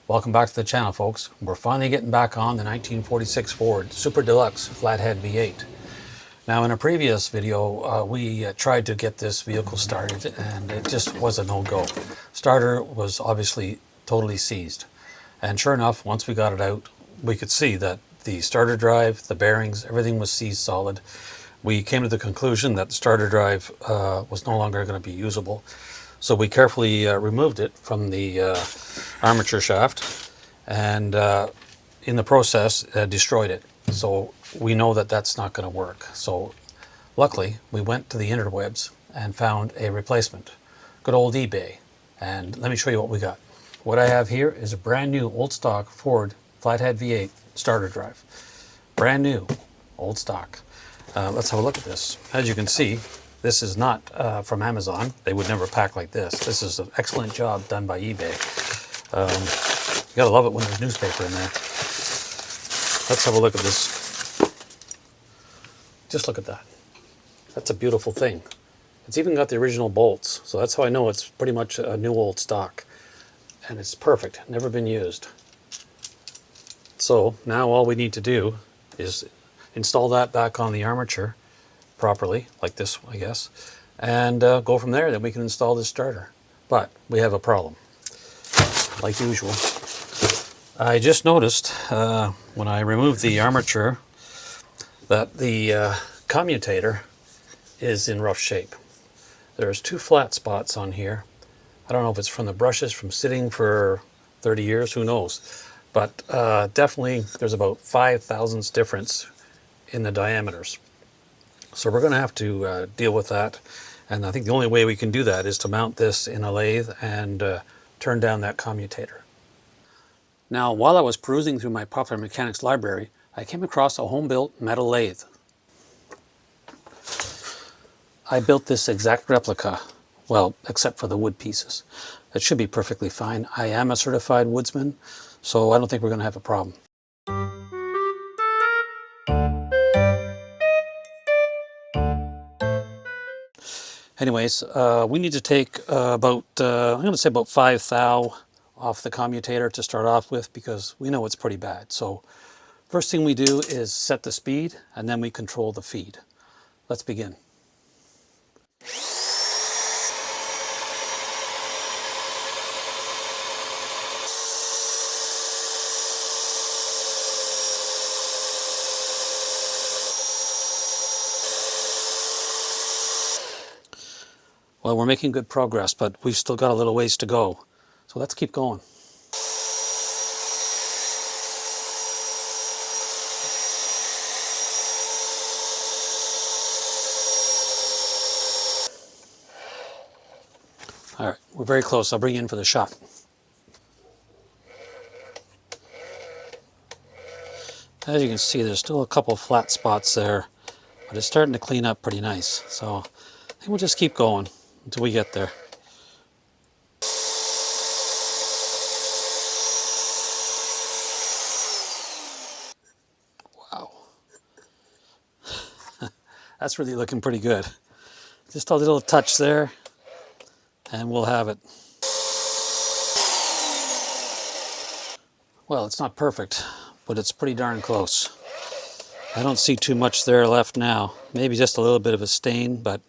Welcome back to the channel, folks. We're finally getting back on the 1946 Ford Super Deluxe Flathead V8. Now, in a previous video, we tried to get this vehicle started and it just was a no-go. Starter was obviously totally seized. And sure enough, once we got it out, we could see that the starter drive, the bearings, everything was seized solid. We came to the conclusion that the starter drive was no longer going to be usable. So we carefully removed it from the armature shaft and in the process destroyed it. So we know that that's not going to work. So luckily we went to the interwebs and found a replacement. Good old eBay. And let me show you what we got. What I have here is a brand new old stock Ford Flathead V8 starter drive. Brand new, old stock. Let's have a look at this. As you can see, this is not from Amazon. They would never pack like this. This is an excellent job done by eBay. You gotta love it when there's newspaper in there. Let's have a look at this. Just look at that. That's a beautiful thing. It's even got the original bolts, so that's how I know it's pretty much a new old stock. And it's perfect, never been used. So now all we need to do is install that back on the armature properly, like this, I guess, and go from there. Then we can install this starter. But we have a problem, like usual. I just noticed when I removed the armature that the commutator is in rough shape. There's two flat spots on here. I don't know if it's from the brushes from sitting for 30 years, who knows, but definitely there's about 5 thousandths difference in the diameters. So we're going to have to deal with that, and I think the only way we can do that is to mount this in a lathe and turn down that commutator. Now, while I was perusing through my Popular Mechanics library, I came across a home-built metal lathe. I built this exact replica, well, except for the wood pieces. It should be perfectly fine. I am a certified woodsman, so I don't think we're going to have a problem. Anyways, we need to take I'm going to say about 5 thou off the commutator to start off with, because we know it's pretty bad. So first thing we do is set the speed, and then we control the feed. Let's begin. Well, we're making good progress, but we've still got a little ways to go. So let's keep going. All right, we're very close. I'll bring you in for the shot. As you can see, there's still a couple flat spots there, but it's starting to clean up pretty nice. So I think we'll just keep going until we get there. Wow. That's really looking pretty good. Just a little touch there, and we'll have it. Well, it's not perfect, but it's pretty darn close. I don't see too much there left now. Maybe just a little bit of a stain, but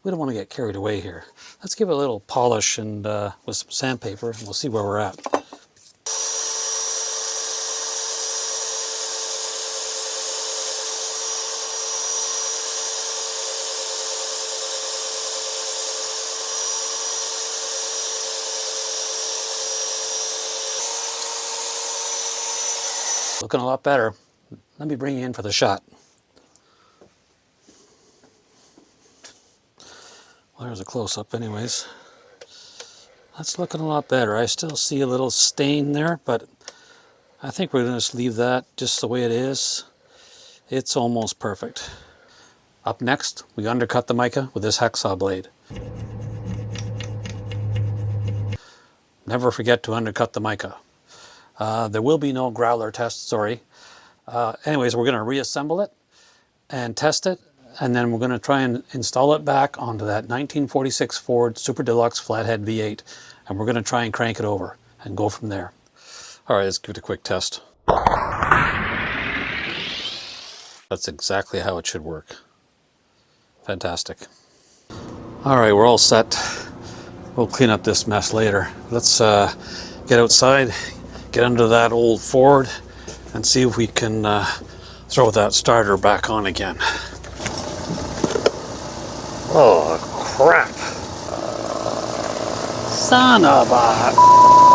we don't want to get carried away here. Let's give it a little polish and with some sandpaper, and we'll see where we're at. Looking a lot better. Let me bring you in for the shot. Well, there's a close-up anyways. That's looking a lot better. I still see a little stain there, but I think we're going to just leave that just the way it is. It's almost perfect. Up next, we undercut the mica with this hacksaw blade. Never forget to undercut the mica. There will be no growler test, sorry. Anyways, we're going to reassemble it and test it, and then we're going to try and install it back onto that 1946 Ford Super Deluxe Flathead V8, and we're going to try and crank it over and go from there. All right, let's give it a quick test. That's exactly how it should work. Fantastic. All right, we're all set. We'll clean up this mess later. Let's get outside, get under that old Ford, and see if we can throw that starter back on again. Oh, crap. Son of a...